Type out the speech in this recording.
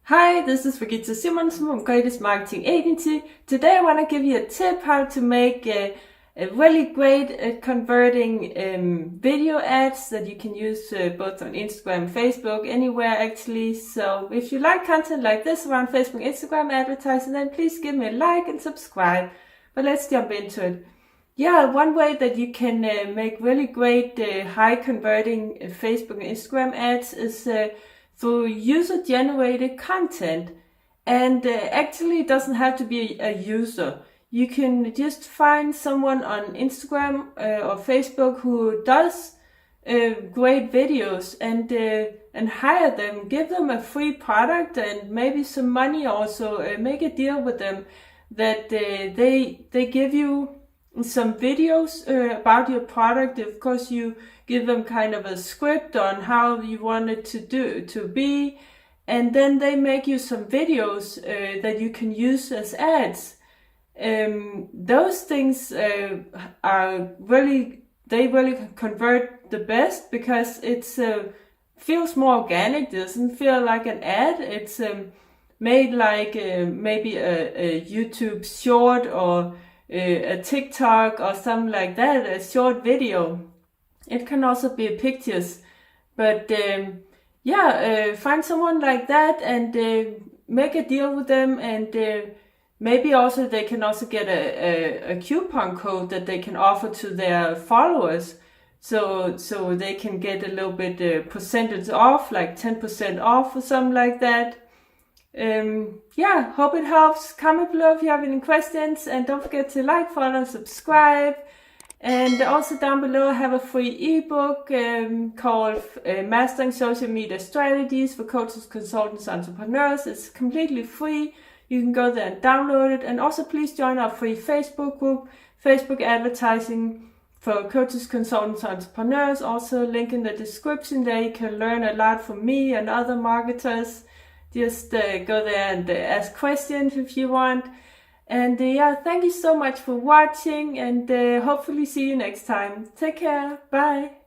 Hi, this is Regitze from Greatest Marketing Agency. Today I want to give you a tip how to make a really great converting video ads that you can use both on Instagram, Facebook, anywhere actually. So if you like content like this around Facebook, Instagram advertising, then please give me a like and subscribe. But let's jump into it. Yeah, one way that you can make really great high converting Facebook and Instagram ads is through user-generated content. And actually it doesn't have to be a user. You can just find someone on Instagram or Facebook who does great videos and hire them, give them a free product and maybe some money also, make a deal with them that they give you some videos about your product. Of course, you give them kind of a script on how you want it to be, and then they make you some videos that you can use as ads. Those things are really, they really convert the best because it's feels more organic. It doesn't feel like an ad. It's made like maybe a YouTube short or a TikTok or something like that, a short video. It can also be pictures, but find someone like that and make a deal with them, and maybe also they can also get a coupon code that they can offer to their followers, so they can get a little bit percentage off, like 10% off or something like that. Hope it helps. Comment below if you have any questions, and don't forget to like, follow, subscribe. And also down below I have a free ebook called Mastering Social Media Strategies for Coaches, Consultants, Entrepreneurs. It's completely free. You can go there and download it. And also please join our free Facebook group, Facebook Advertising for Coaches, Consultants, Entrepreneurs. Also link in the description there. You can learn a lot from me and other marketers. Just go there and ask questions if you want. And thank you so much for watching, and hopefully see you next time. Take care. Bye.